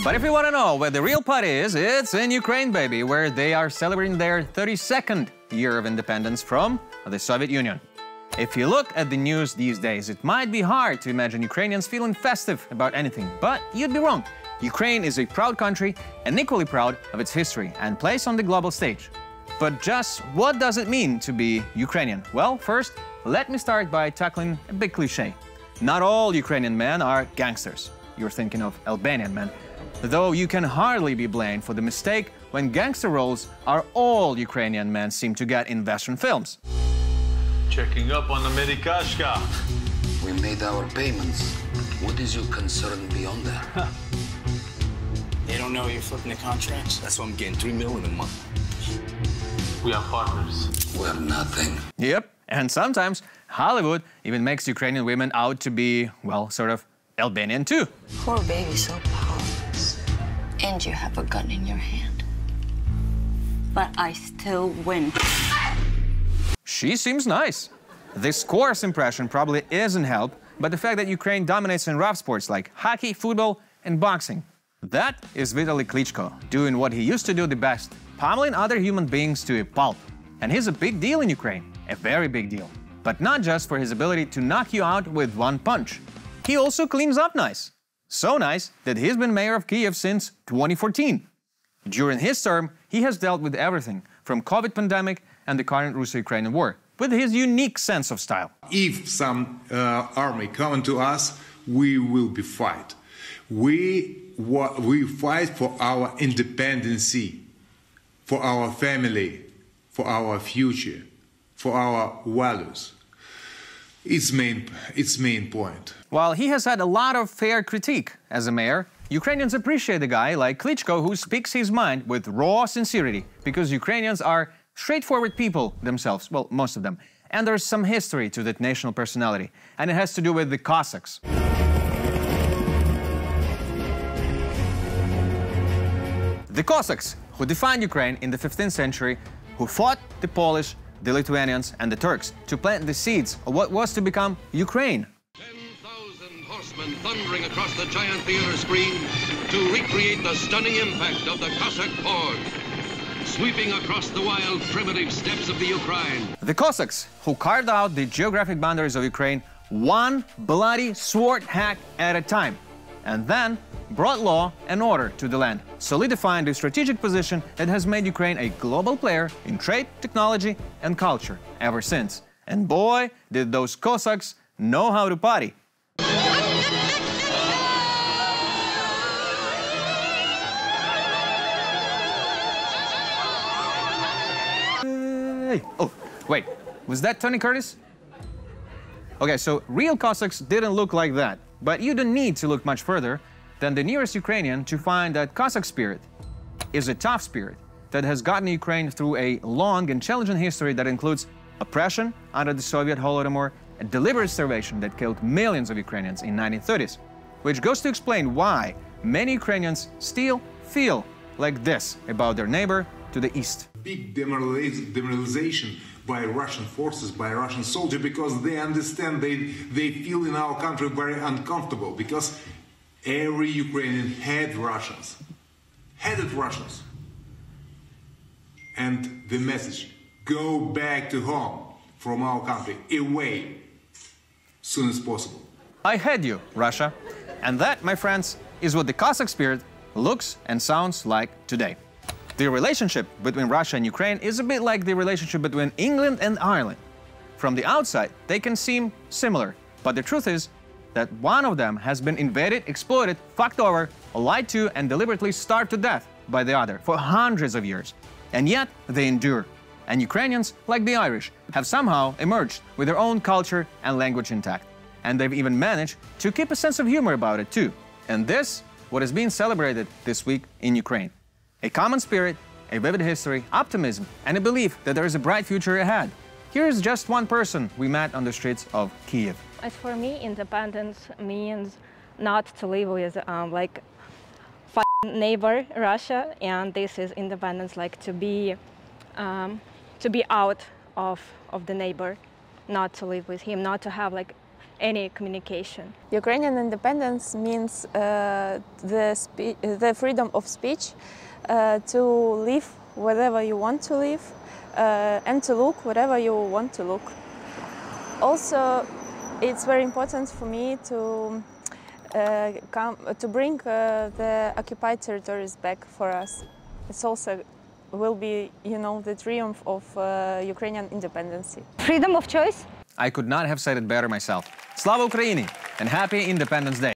But if you want to know where the real party is, it's in Ukraine, baby, where they are celebrating their 32nd year of independence from the Soviet Union. If you look at the news these days, it might be hard to imagine Ukrainians feeling festive about anything, but you'd be wrong. Ukraine is a proud country and equally proud of its history and place on the global stage. But just what does it mean to be Ukrainian? Well, first, let me start by tackling a big cliché. Not all Ukrainian men are gangsters. You're thinking of Albanian men. Though you can hardly be blamed for the mistake when gangster roles are all Ukrainian men seem to get in Western films. Checking up on the Medikashka. We made our payments. What is your concern beyond that? They don't know you're flipping the contracts. That's why I'm getting $3 million a month. We are partners. We're nothing. Yep, and sometimes Hollywood even makes Ukrainian women out to be, well, sort of Albanian too. Poor baby, so powerless. And you have a gun in your hand. But I still win. She seems nice. This coarse impression probably isn't helped by the fact that Ukraine dominates in rough sports like hockey, football, and boxing. That is Vitaly Klitschko, doing what he used to do the best, pummeling other human beings to a pulp. And he's a big deal in Ukraine, a very big deal. But not just for his ability to knock you out with one punch. He also cleans up nice. So nice that he's been mayor of Kiev since 2014. During his term, he has dealt with everything from COVID pandemic and the current Russo-Ukrainian war, with his unique sense of style. If some army coming to us, we will be fight. We fight for our independency, for our family, for our future, for our values. It's main point. While he has had a lot of fair critique as a mayor, Ukrainians appreciate a guy like Klitschko who speaks his mind with raw sincerity, because Ukrainians are straightforward people themselves, well, most of them. And there's some history to that national personality, and it has to do with the Cossacks. The Cossacks, who defined Ukraine in the 15th century, who fought the Polish, the Lithuanians, and the Turks to plant the seeds of what was to become Ukraine. 10,000 horsemen thundering across the giant theater screen to recreate the stunning impact of the Cossack horde, sweeping across the wild, primitive steppes of the Ukraine. The Cossacks, who carved out the geographic boundaries of Ukraine one bloody sword hack at a time, and then brought law and order to the land, solidifying the strategic position that has made Ukraine a global player in trade, technology, and culture ever since. And boy, did those Cossacks know how to party. Hey. Oh, wait, was that Tony Curtis? Okay, so real Cossacks didn't look like that, but you don't need to look much further than the nearest Ukrainian to find that Cossack spirit is a tough spirit that has gotten Ukraine through a long and challenging history that includes oppression under the Soviet Holodomor, a deliberate starvation that killed millions of Ukrainians in the 1930s, which goes to explain why many Ukrainians still feel like this about their neighbor to the east. Big demoralization by Russian forces, by Russian soldiers, because they understand, they feel in our country very uncomfortable, because every Ukrainian hated Russians. And the message, go back to home from our country, away, soon as possible. I had you, Russia. And that, my friends, is what the Cossack spirit looks and sounds like today. The relationship between Russia and Ukraine is a bit like the relationship between England and Ireland. From the outside, they can seem similar, but the truth is that one of them has been invaded, exploited, fucked over, lied to, and deliberately starved to death by the other for hundreds of years. And yet, they endure. And Ukrainians, like the Irish, have somehow emerged with their own culture and language intact. And they've even managed to keep a sense of humor about it too. And this, what is being celebrated this week in Ukraine. A common spirit, a vivid history, optimism, and a belief that there is a bright future ahead. Here is just one person we met on the streets of Kiev. As for me, independence means not to live with like neighbor Russia, and this is independence, like to be out of the neighbor, not to live with him, not to have like any communication. Ukrainian independence means the freedom of speech, to live wherever you want to live, and to look wherever you want to look. Also, it's very important for me to bring the occupied territories back for us. It's also will be, the triumph of Ukrainian independence. Freedom of choice? I could not have said it better myself. Slava Ukraini and happy Independence Day!